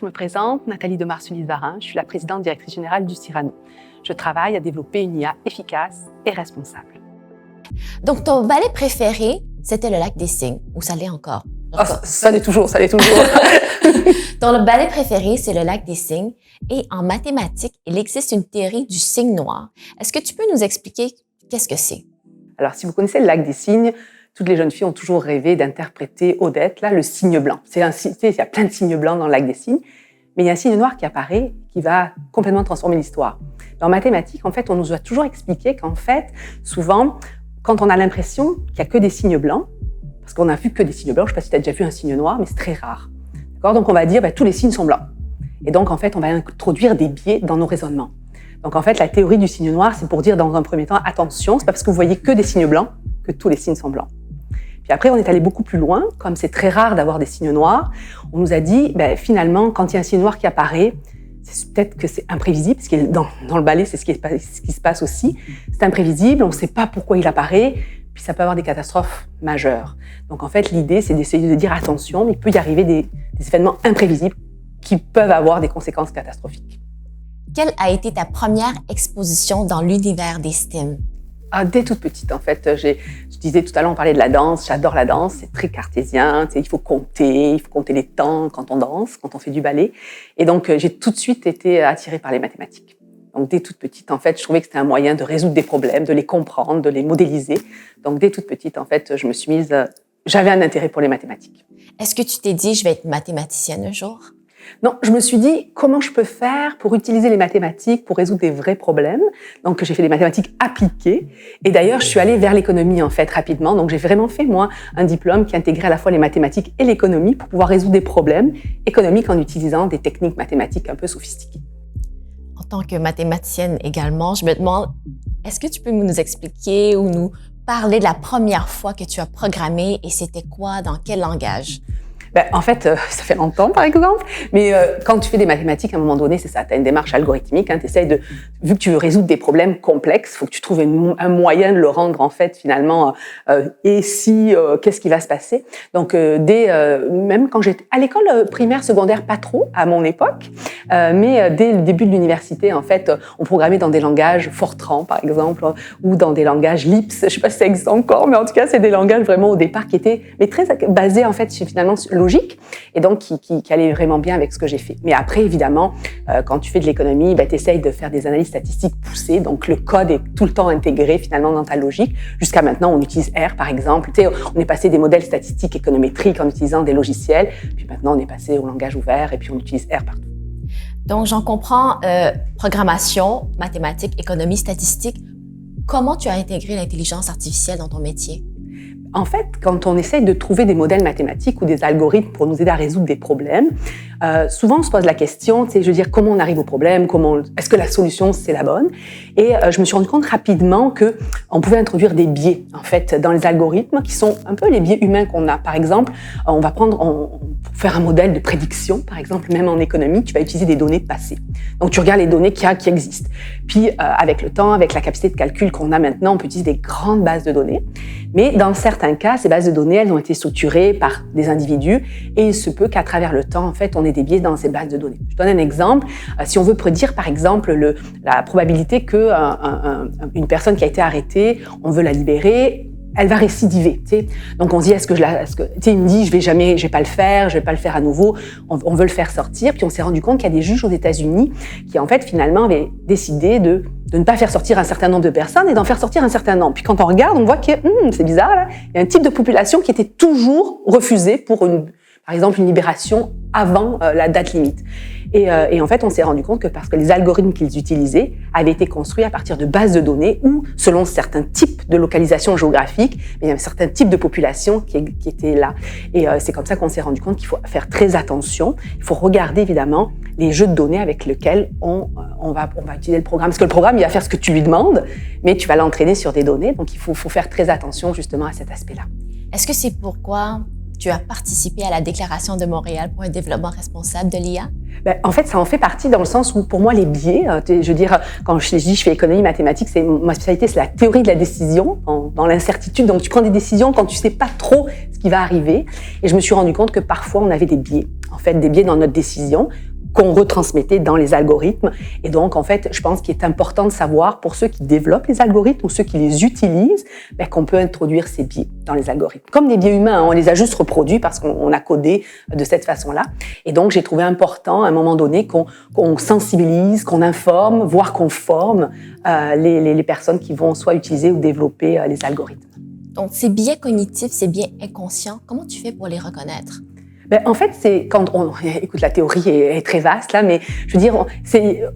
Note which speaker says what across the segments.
Speaker 1: je me présente, Nathalie de Marsulis-Varin, je suis la présidente directrice générale du Cyrano. Je travaille à développer une IA efficace et responsable.
Speaker 2: Donc, ton ballet préféré, c'était le Lac des Cygnes, ou ça l'est encore?
Speaker 1: Ça l'est toujours.
Speaker 2: Ton ballet préféré, c'est le Lac des Cygnes, et en mathématiques, il existe une théorie du cygne noir. Est-ce que tu peux nous expliquer qu'est-ce que c'est?
Speaker 1: Alors, si vous connaissez le Lac des Cygnes, toutes les jeunes filles ont toujours rêvé d'interpréter Odette, là, le cygne blanc. Il y a plein de cygnes blancs dans le Lac des Cygnes, mais il y a un cygne noir qui apparaît, qui va complètement transformer l'histoire. En mathématiques, en fait, on nous a toujours expliqué qu'en fait, souvent, quand on a l'impression qu'il n'y a que des signes blancs, parce qu'on n'a vu que des signes blancs, je ne sais pas si tu as déjà vu un signe noir, mais c'est très rare. D'accord ? Donc, on va dire tous les signes sont blancs. Et donc, en fait, on va introduire des biais dans nos raisonnements. Donc, en fait, la théorie du signe noir, c'est pour dire dans un premier temps, attention, c'est pas parce que vous voyez que des signes blancs que tous les signes sont blancs. Puis après, on est allé beaucoup plus loin, comme c'est très rare d'avoir des signes noirs, on nous a dit, finalement, quand il y a un signe noir qui apparaît, c'est peut-être que c'est imprévisible, parce que dans le ballet, c'est ce qui se passe aussi. C'est imprévisible, on ne sait pas pourquoi il apparaît, puis ça peut avoir des catastrophes majeures. Donc en fait, l'idée, c'est d'essayer de dire attention, mais il peut y arriver des événements imprévisibles qui peuvent avoir des conséquences catastrophiques.
Speaker 2: Quelle a été ta première exposition dans l'univers des STEM?
Speaker 1: Dès toute petite, en fait. Je disais tout à l'heure, on parlait de la danse. J'adore la danse. C'est très cartésien. Il faut compter les temps quand on danse, quand on fait du ballet. Et donc, j'ai tout de suite été attirée par les mathématiques. Donc, dès toute petite, en fait, je trouvais que c'était un moyen de résoudre des problèmes, de les comprendre, de les modéliser. Donc, dès toute petite, en fait, je me suis mise... J'avais un intérêt pour les mathématiques.
Speaker 2: Est-ce que tu t'es dit, je vais être mathématicienne un jour?
Speaker 1: Non, je me suis dit, comment je peux faire pour utiliser les mathématiques pour résoudre des vrais problèmes? Donc, j'ai fait des mathématiques appliquées. Et d'ailleurs, je suis allée vers l'économie, en fait, rapidement. Donc, j'ai vraiment fait, moi, un diplôme qui intégrait à la fois les mathématiques et l'économie pour pouvoir résoudre des problèmes économiques en utilisant des techniques mathématiques un peu sophistiquées.
Speaker 2: En tant que mathématicienne également, je me demande, est-ce que tu peux nous expliquer ou nous parler de la première fois que tu as programmé et c'était quoi, dans quel langage?
Speaker 1: En fait, ça fait longtemps, par exemple, mais quand tu fais des mathématiques, à un moment donné, c'est ça, tu as une démarche algorithmique, vu que tu veux résoudre des problèmes complexes, il faut que tu trouves un moyen de le rendre, en fait, finalement, qu'est-ce qui va se passer? Donc, même quand j'étais à l'école primaire, secondaire, pas trop, à mon époque, mais dès le début de l'université, en fait, on programmait dans des langages Fortran, par exemple, ou dans des langages Lisp, je sais pas si ça existe encore, mais en tout cas, c'est des langages vraiment au départ qui étaient, mais très basés, en fait, finalement, logique, et donc qui allait vraiment bien avec ce que j'ai fait. Mais après, évidemment, quand tu fais de l'économie, tu essayes de faire des analyses statistiques poussées, donc le code est tout le temps intégré finalement dans ta logique. Jusqu'à maintenant, on utilise R, par exemple. On est passé des modèles statistiques économétriques en utilisant des logiciels, puis maintenant, on est passé au langage ouvert, et puis on utilise R partout.
Speaker 2: Donc, j'en comprends, programmation, mathématiques, économie, statistique. Comment tu as intégré l'intelligence artificielle dans ton métier?
Speaker 1: En fait, quand on essaye de trouver des modèles mathématiques ou des algorithmes pour nous aider à résoudre des problèmes, souvent on se pose la question, comment on arrive au problème, est-ce que la solution c'est la bonne? Et je me suis rendu compte rapidement que on pouvait introduire des biais en fait dans les algorithmes qui sont un peu les biais humains qu'on a. Par exemple, pour faire un modèle de prédiction, par exemple, même en économie, tu vas utiliser des données passées. Donc tu regardes les données qui existent. Puis avec le temps, avec la capacité de calcul qu'on a maintenant, on peut utiliser des grandes bases de données. Mais dans certains cas, ces bases de données, elles ont été structurées par des individus et il se peut qu'à travers le temps, en fait, on ait des biais dans ces bases de données. Je donne un exemple. Si on veut prédire, par exemple, la probabilité qu'une personne qui a été arrêtée, on veut la libérer, elle va récidiver. Donc on se dit, il me dit, je vais pas le faire à nouveau. On veut le faire sortir. Puis on s'est rendu compte qu'il y a des juges aux États-Unis qui en fait finalement avaient décidé de ne pas faire sortir un certain nombre de personnes et d'en faire sortir un certain nombre. Puis quand on regarde, on voit que c'est bizarre là. Il y a un type de population qui était toujours refusée pour par exemple une libération avant la date limite. Et en fait, on s'est rendu compte que parce que les algorithmes qu'ils utilisaient avaient été construits à partir de bases de données où, selon certains types de localisation géographique, il y avait certains types de populations qui étaient là. Et c'est comme ça qu'on s'est rendu compte qu'il faut faire très attention. Il faut regarder évidemment les jeux de données avec lesquels on va utiliser le programme. Parce que le programme, il va faire ce que tu lui demandes, mais tu vas l'entraîner sur des données. Donc, il faut faire très attention justement à cet aspect-là.
Speaker 2: Est-ce que c'est pourquoi tu as participé à la Déclaration de Montréal pour un développement responsable de l'IA?
Speaker 1: En fait, ça en fait partie dans le sens où, pour moi, les biais, je veux dire, quand je dis je fais économie mathématique, ma spécialité, c'est la théorie de la décision, dans l'incertitude. Donc, tu prends des décisions quand tu sais pas trop ce qui va arriver. Et je me suis rendu compte que parfois, on avait des biais. En fait, des biais dans notre décision qu'on retransmettait dans les algorithmes. Et donc, en fait, je pense qu'il est important de savoir, pour ceux qui développent les algorithmes ou ceux qui les utilisent, qu'on peut introduire ces biais dans les algorithmes. Comme des biais humains, on les a juste reproduits parce qu'on a codé de cette façon-là. Et donc, j'ai trouvé important, à un moment donné, qu'on sensibilise, qu'on informe, voire qu'on forme les personnes qui vont soit utiliser ou développer les algorithmes.
Speaker 2: Donc, ces biais cognitifs, ces biais inconscients, comment tu fais pour les reconnaître?
Speaker 1: En fait, c'est quand écoute, la théorie est très vaste là, mais je veux dire,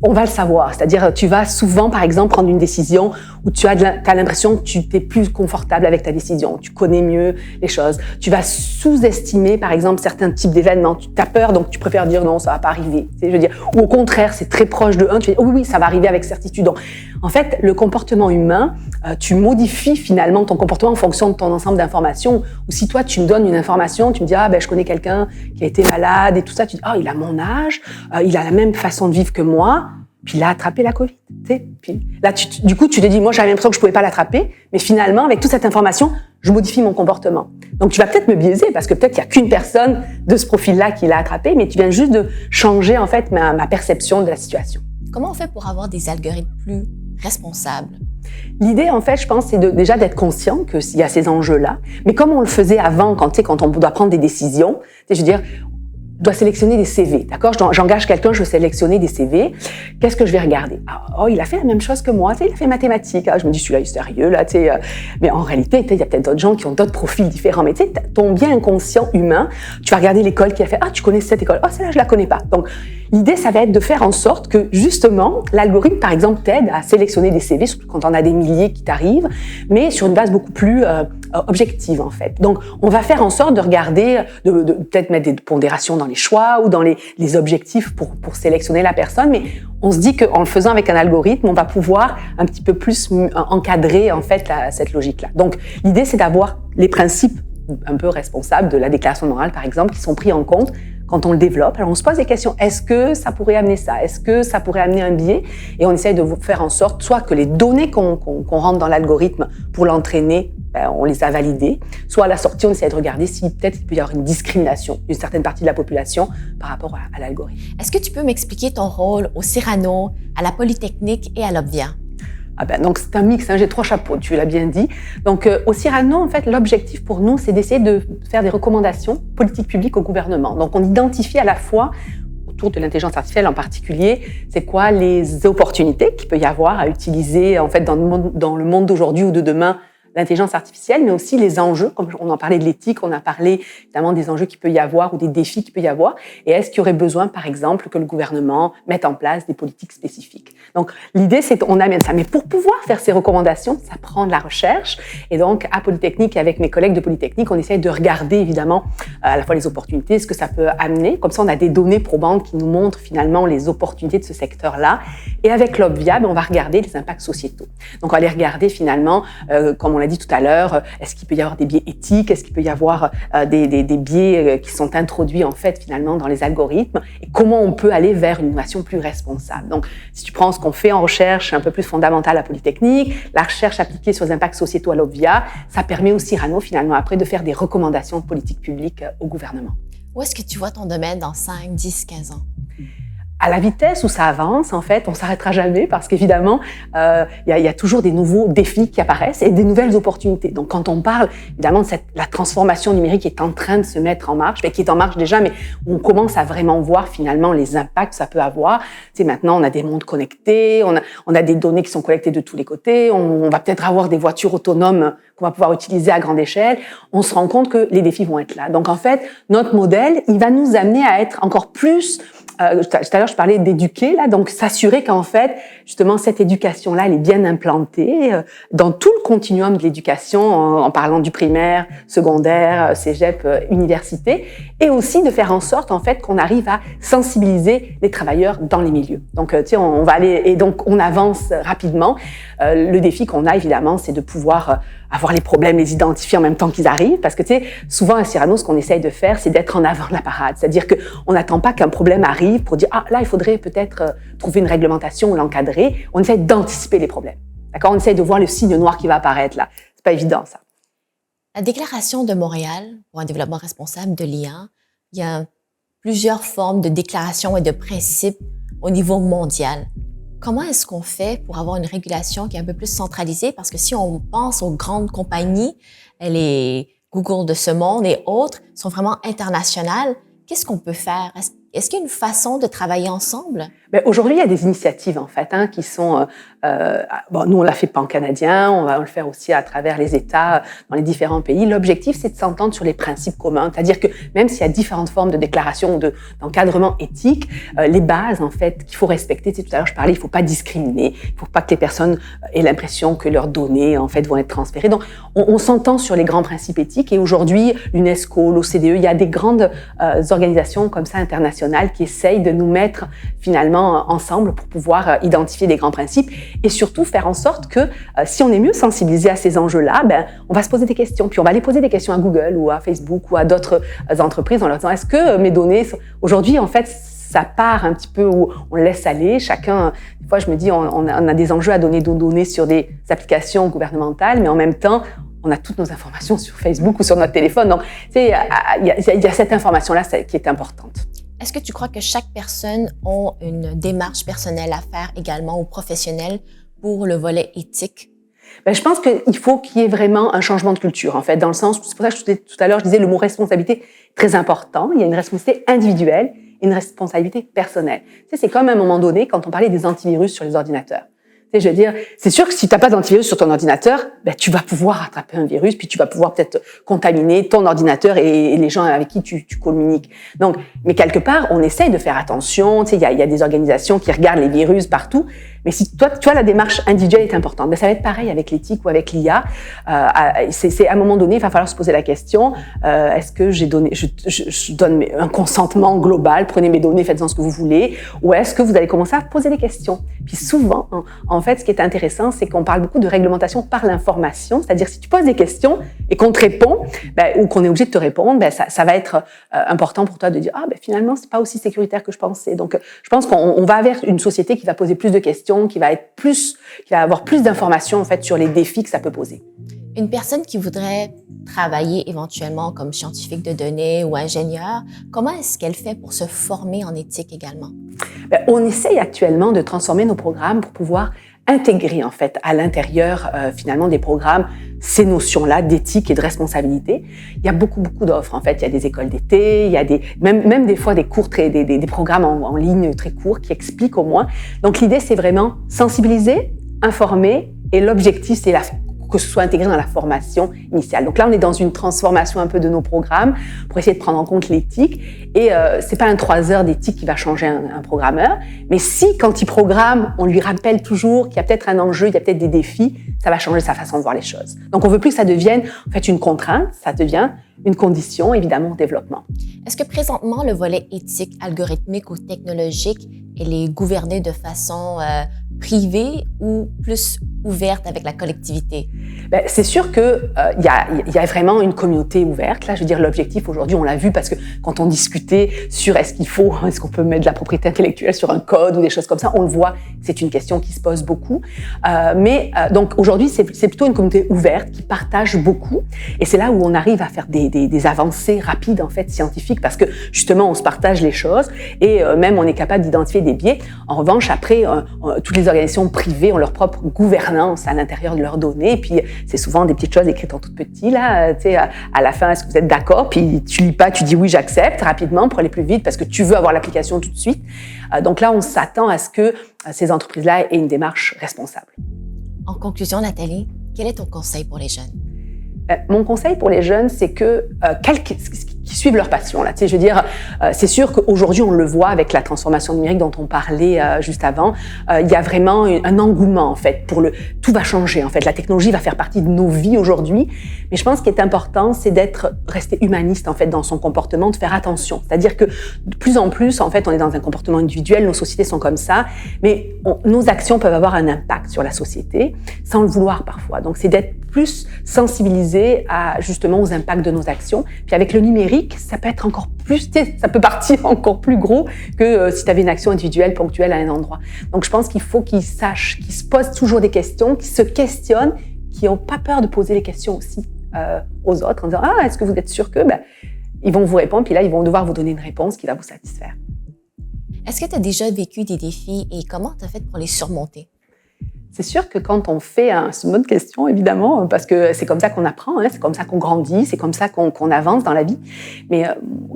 Speaker 1: on va le savoir. C'est-à-dire, tu vas souvent, par exemple, prendre une décision où tu as l'impression que tu t'es plus confortable avec ta décision, tu connais mieux les choses. Tu vas sous-estimer, par exemple, certains types d'événements. Tu as peur, donc tu préfères dire non, ça va pas arriver. Je veux dire, ou au contraire, c'est très proche de 1, tu dis oh, oui, ça va arriver avec certitude. Donc, en fait, le comportement humain, tu modifies finalement ton comportement en fonction de ton ensemble d'informations. Ou si toi, tu me donnes une information, tu me dis je connais quelqu'un qui a été malade et tout ça, tu dis il a mon âge, il a la même façon de vivre que moi, puis il a attrapé la Covid. Puis là, du coup, tu te dis moi j'avais l'impression que je pouvais pas l'attraper, mais finalement avec toute cette information, je modifie mon comportement. Donc tu vas peut-être me biaiser parce que peut-être il y a qu'une personne de ce profil-là qui l'a attrapé, mais tu viens juste de changer en fait ma perception de la situation.
Speaker 2: Comment on fait pour avoir des algorithmes plus responsables?
Speaker 1: L'idée, en fait, je pense, c'est déjà d'être conscient qu'il y a ces enjeux-là. Mais comme on le faisait avant, quand on doit prendre des décisions, je veux dire, on doit sélectionner des CV, d'accord? J'engage quelqu'un, je veux sélectionner des CV. Qu'est-ce que je vais regarder? Il a fait la même chose que moi, il a fait mathématiques. Je me dis, celui-là, il est sérieux, là, mais en réalité, il y a peut-être d'autres gens qui ont d'autres profils différents. Mais ton bien inconscient humain, tu vas regarder l'école qu'il a fait. Tu connais cette école. Celle-là, je la connais pas. Donc, l'idée, ça va être de faire en sorte que, justement, l'algorithme, par exemple, t'aide à sélectionner des CV, surtout quand on a des milliers qui t'arrivent, mais sur une base beaucoup plus objective, en fait. Donc, on va faire en sorte de regarder, de peut-être mettre des pondérations dans les choix ou dans les objectifs pour sélectionner la personne, mais on se dit qu'en le faisant avec un algorithme, on va pouvoir un petit peu plus encadrer, en fait, cette logique-là. Donc, l'idée, c'est d'avoir les principes un peu responsables de la déclaration morale, par exemple, qui sont pris en compte quand on le développe. Alors, on se pose des questions. Est-ce que ça pourrait amener ça? Est-ce que ça pourrait amener un biais? Et on essaye de faire en sorte, soit que les données qu'on rentre dans l'algorithme pour l'entraîner, on les a validées, soit à la sortie, on essaie de regarder si peut-être il peut y avoir une discrimination d'une certaine partie de la population par rapport à l'algorithme.
Speaker 2: Est-ce que tu peux m'expliquer ton rôle au Cyrano, à la Polytechnique et à l'Obvia?
Speaker 1: Donc c'est un mix, j'ai 3 chapeaux, tu l'as bien dit. Donc au Cyrano, en fait, l'objectif pour nous, c'est d'essayer de faire des recommandations politiques publiques au gouvernement. Donc on identifie à la fois, autour de l'intelligence artificielle en particulier, c'est quoi les opportunités qu'il peut y avoir à utiliser en fait dans le monde d'aujourd'hui ou de demain, l'intelligence artificielle, mais aussi les enjeux, comme on en parlait de l'éthique, on a parlé évidemment des enjeux qu'il peut y avoir ou des défis qu'il peut y avoir, et est-ce qu'il y aurait besoin, par exemple, que le gouvernement mette en place des politiques spécifiques. Donc l'idée, c'est qu'on amène ça, mais pour pouvoir faire ces recommandations, ça prend de la recherche, et donc à Polytechnique, avec mes collègues de Polytechnique, on essaie de regarder évidemment à la fois les opportunités, ce que ça peut amener, comme ça on a des données probantes qui nous montrent finalement les opportunités de ce secteur-là, et avec l'Obvia, on va regarder les impacts sociétaux. Donc on va aller regarder finalement, comme on l'a dit tout à l'heure, est-ce qu'il peut y avoir des biais éthiques, est-ce qu'il peut y avoir des biais qui sont introduits en fait finalement dans les algorithmes, et comment on peut aller vers une innovation plus responsable. Donc si tu prends ce qu'on fait en recherche un peu plus fondamentale à Polytechnique, la recherche appliquée sur les impacts sociétaux à l'Obvia, ça permet au Cyrano finalement après de faire des recommandations de politique publique au gouvernement.
Speaker 2: Où est-ce que tu vois ton domaine dans 5, 10, 15 ans?
Speaker 1: À la vitesse où ça avance, en fait, on s'arrêtera jamais parce qu'évidemment, il y a toujours des nouveaux défis qui apparaissent et des nouvelles opportunités. Donc, quand on parle évidemment de la transformation numérique qui est en train de se mettre en marche, qui est en marche déjà, mais on commence à vraiment voir finalement les impacts que ça peut avoir. Maintenant, on a des mondes connectés, on a des données qui sont collectées de tous les côtés, on va peut-être avoir des voitures autonomes qu'on va pouvoir utiliser à grande échelle. On se rend compte que les défis vont être là. Donc, en fait, notre modèle, il va nous amener à être encore plus tout à l'heure, je parlais d'éduquer, là, donc s'assurer qu'en fait, justement, cette éducation-là, elle est bien implantée dans tout le continuum de l'éducation, en parlant du primaire, secondaire, cégep, université, et aussi de faire en sorte, en fait, qu'on arrive à sensibiliser les travailleurs dans les milieux. Donc, tu sais, on va aller, et donc, on avance rapidement. Le défi qu'on a, évidemment, c'est de pouvoir avoir les problèmes, les identifier en même temps qu'ils arrivent, parce que, tu sais, souvent, à Cyrano, ce qu'on essaye de faire, c'est d'être en avant de la parade. C'est-à-dire qu'on n'attend pas qu'un problème arrive pour dire, là, il faudrait peut-être trouver une réglementation ou l'encadrer. On essaie d'anticiper les problèmes. D'accord? On essaie de voir le signe noir qui va apparaître, là. C'est pas évident, ça.
Speaker 2: La Déclaration de Montréal pour un développement responsable de l'IA, il y a plusieurs formes de déclarations et de principes au niveau mondial. Comment est-ce qu'on fait pour avoir une régulation qui est un peu plus centralisée? Parce que si on pense aux grandes compagnies, les Google de ce monde et autres sont vraiment internationales, qu'est-ce qu'on peut faire? Est-ce qu'il y a une façon de travailler ensemble?
Speaker 1: Ben, aujourd'hui, il y a des initiatives en fait qui sont. Nous, on l'a fait pan-canadien, on va le faire aussi à travers les États dans les différents pays. L'objectif, c'est de s'entendre sur les principes communs, c'est-à-dire que même s'il y a différentes formes de déclaration ou d'encadrement éthique, les bases en fait qu'il faut respecter. Tu sais, tout à l'heure, je parlais, il ne faut pas discriminer, il ne faut pas que les personnes aient l'impression que leurs données en fait vont être transférées. Donc, on s'entend sur les grands principes éthiques. Et aujourd'hui, l'UNESCO, l'OCDE, il y a des grandes organisations comme ça internationales qui essayent de nous mettre finalement ensemble pour pouvoir identifier des grands principes et surtout faire en sorte que si on est mieux sensibilisé à ces enjeux-là, on va se poser des questions. Puis on va aller poser des questions à Google ou à Facebook ou à d'autres entreprises en leur disant est-ce que mes données aujourd'hui en fait ça part un petit peu où on laisse aller chacun. Des fois je me dis on a des enjeux à donner nos données sur des applications gouvernementales, mais en même temps on a toutes nos informations sur Facebook ou sur notre téléphone. Donc tu sais il y a cette information-là qui est importante.
Speaker 2: Est-ce que tu crois que chaque personne a une démarche personnelle à faire également ou professionnelle pour le volet éthique?
Speaker 1: Je pense qu'il faut qu'il y ait vraiment un changement de culture, en fait, dans le sens, c'est pour ça que tout à l'heure, je disais le mot responsabilité très important. Il y a une responsabilité individuelle et une responsabilité personnelle. Tu sais, c'est comme à un moment donné, quand on parlait des antivirus sur les ordinateurs. Tu sais, je veux dire, c'est sûr que si tu n'as pas d'antivirus sur ton ordinateur, tu vas pouvoir attraper un virus, puis tu vas pouvoir peut-être contaminer ton ordinateur et les gens avec qui tu communiques. Donc, mais quelque part, on essaye de faire attention. Tu sais, il y a des organisations qui regardent les virus partout. Mais si toi, tu vois, la démarche individuelle est importante. Ça va être pareil avec l'éthique ou avec l'IA. C'est à un moment donné, il va falloir se poser la question est-ce que je donne un consentement global, prenez mes données, faites-en ce que vous voulez, ou est-ce que vous allez commencer à poser des questions? Puis souvent, en fait, ce qui est intéressant, c'est qu'on parle beaucoup de réglementation par l'information, c'est-à-dire si tu poses des questions et qu'on te répond, ou qu'on est obligé de te répondre, ça va être important pour toi de dire finalement c'est pas aussi sécuritaire que je pensais. Donc, je pense qu'on va vers une société qui va poser plus de questions, qui va avoir plus d'informations en fait sur les défis que ça peut poser.
Speaker 2: Une personne qui voudrait travailler éventuellement comme scientifique de données ou ingénieur, comment est-ce qu'elle fait pour se former en éthique également?
Speaker 1: On essaye actuellement de transformer nos programmes pour pouvoir intégrer en fait à l'intérieur finalement des programmes ces notions-là d'éthique et de responsabilité. Il y a beaucoup d'offres en fait. Il y a des écoles d'été, il y a même des fois des cours des programmes en ligne très courts qui expliquent au moins. Donc l'idée c'est vraiment sensibiliser, informer et l'objectif c'est que ce soit intégré dans la formation initiale. Donc là, on est dans une transformation un peu de nos programmes pour essayer de prendre en compte l'éthique. Et c'est pas un 3 heures d'éthique qui va changer un programmeur, mais si, quand il programme, on lui rappelle toujours qu'il y a peut-être un enjeu, il y a peut-être des défis, ça va changer sa façon de voir les choses. Donc on veut plus que ça devienne en fait une contrainte, ça devient une condition, évidemment, au développement.
Speaker 2: Est-ce que présentement, le volet éthique, algorithmique ou technologique, il est gouverné de façon privée ou plus ouverte avec la collectivité?
Speaker 1: C'est sûr que y a vraiment une communauté ouverte. Là, je veux dire, l'objectif aujourd'hui, on l'a vu parce que quand on discutait sur est-ce qu'on peut mettre de la propriété intellectuelle sur un code ou des choses comme ça, on le voit, c'est une question qui se pose beaucoup. Donc aujourd'hui, c'est plutôt une communauté ouverte qui partage beaucoup, et c'est là où on arrive à faire des avancées rapides en fait scientifiques parce que justement, on se partage les choses et même on est capable d'identifier des biais. En revanche, après, toutes les organisations privées ont leur propre gouvernance à l'intérieur de leurs données. Et puis, c'est souvent des petites choses écrites en tout petit, là. Tu sais, à la fin, est-ce que vous êtes d'accord? Puis, tu lis pas, tu dis oui, j'accepte rapidement pour aller plus vite parce que tu veux avoir l'application tout de suite. Donc là, on s'attend à ce que ces entreprises-là aient une démarche responsable.
Speaker 2: En conclusion, Nathalie, quel est ton conseil pour les jeunes?
Speaker 1: Mon conseil pour les jeunes, c'est que qui suivent leur passion. Là, tu sais, je veux dire, c'est sûr qu'aujourd'hui, on le voit avec la transformation numérique dont on parlait juste avant. Il y a vraiment un engouement en fait tout va changer en fait. La technologie va faire partie de nos vies aujourd'hui. Mais je pense qu'il est important, c'est rester humaniste en fait dans son comportement, de faire attention. C'est-à-dire que de plus en plus, en fait, on est dans un comportement individuel. Nos sociétés sont comme ça, mais nos actions peuvent avoir un impact sur la société sans le vouloir parfois. Donc, c'est d'être plus sensibilisé justement aux impacts de nos actions. Puis avec le numérique, ça peut être encore plus, ça peut partir encore plus gros que si tu avais une action individuelle, ponctuelle à un endroit. Donc je pense qu'il faut qu'ils sachent, qu'ils se posent toujours des questions, qu'ils se questionnent, qu'ils n'ont pas peur de poser les questions aussi aux autres en disant est-ce que vous êtes sûr que Ils vont vous répondre, puis là, ils vont devoir vous donner une réponse qui va vous satisfaire.
Speaker 2: Est-ce que tu as déjà vécu des défis et comment tu as fait pour les surmonter?
Speaker 1: C'est sûr que quand on fait, c'est une bonne question évidemment, parce que c'est comme ça qu'on apprend, c'est comme ça qu'on grandit, c'est comme ça qu'on avance dans la vie. Mais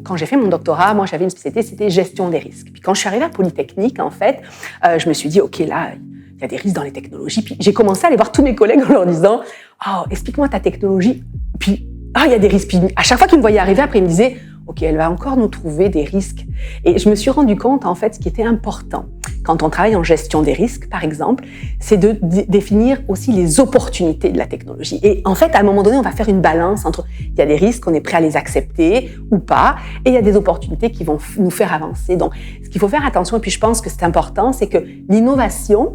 Speaker 1: quand j'ai fait mon doctorat, moi j'avais une spécialité, c'était gestion des risques. Puis quand je suis arrivée à Polytechnique, en fait, je me suis dit, ok, là, il y a des risques dans les technologies. Puis j'ai commencé à aller voir tous mes collègues en leur disant, oh, explique-moi ta technologie. Puis, il y a des risques. Puis à chaque fois qu'ils me voyaient arriver, après ils me disaient, ok, elle va encore nous trouver des risques. Et je me suis rendu compte, en fait, ce qui était important quand on travaille en gestion des risques, par exemple, c'est de définir aussi les opportunités de la technologie. Et en fait, à un moment donné, on va faire une balance entre il y a des risques, on est prêt à les accepter ou pas, et il y a des opportunités qui vont nous faire avancer. Donc, ce qu'il faut faire attention, et puis je pense que c'est important, c'est que l'innovation,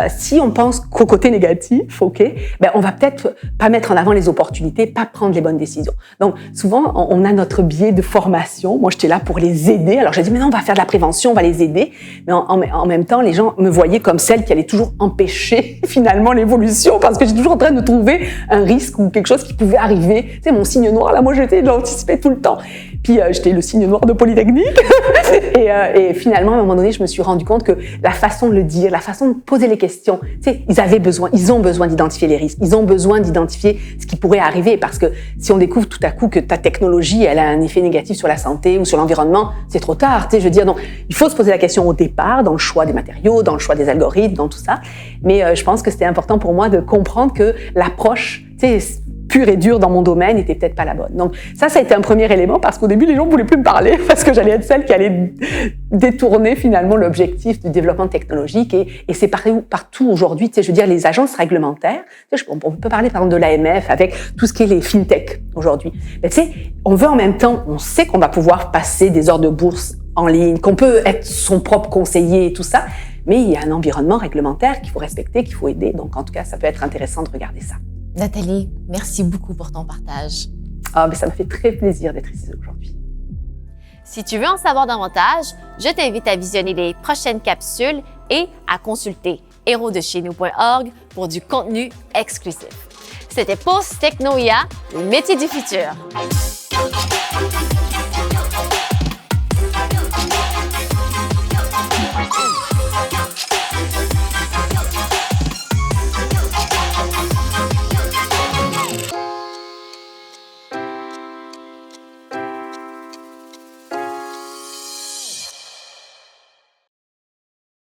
Speaker 1: si on pense qu'au côté négatif, on va peut-être pas mettre en avant les opportunités, pas prendre les bonnes décisions. Donc, souvent, on a notre biais de formation. Moi, j'étais là pour les aider. Alors, j'ai dit, mais non, on va faire de la prévention, on va les aider. Mais en même temps, les gens me voyaient comme celle qui allait toujours empêcher finalement l'évolution parce que j'étais toujours en train de trouver un risque ou quelque chose qui pouvait arriver. Tu sais, mon signe noir, là, moi, j'étais l'anticiper tout le temps. Puis, j'étais le signe noir de Polytechnique. et finalement, à un moment donné, je me suis rendu compte que la façon de le dire, la façon de poser les questions, tu sais, ils ont besoin d'identifier les risques. Ils ont besoin d'identifier ce qui pourrait arriver parce que si on découvre tout à coup que ta technologie, elle a un effet négatif sur la santé ou sur l'environnement, c'est trop tard. Tu sais, je veux dire, donc, il faut se poser la question au départ, dans le choix des matériaux, dans le choix des algorithmes, dans tout ça. Mais je pense que c'était important pour moi de comprendre que l'approche, tu sais, pure et dure dans mon domaine n'était peut-être pas la bonne. Donc ça a été un premier élément parce qu'au début, les gens ne voulaient plus me parler parce que j'allais être celle qui allait détourner finalement l'objectif du développement technologique et c'est partout aujourd'hui. Tu sais, je veux dire, les agences réglementaires, tu sais, on peut parler par exemple de l'AMF avec tout ce qui est les fintech aujourd'hui. Mais tu sais, on veut en même temps, on sait qu'on va pouvoir passer des heures de bourse en ligne, qu'on peut être son propre conseiller et tout ça, mais il y a un environnement réglementaire qu'il faut respecter, qu'il faut aider. Donc en tout cas, ça peut être intéressant de regarder ça.
Speaker 2: Nathalie, merci beaucoup pour ton partage.
Speaker 1: Mais ça me fait très plaisir d'être ici aujourd'hui.
Speaker 2: Si tu veux en savoir davantage, je t'invite à visionner les prochaines capsules et à consulter héros-de-chez-nous.org pour du contenu exclusif. C'était Pulse Techno IA, le métier du futur.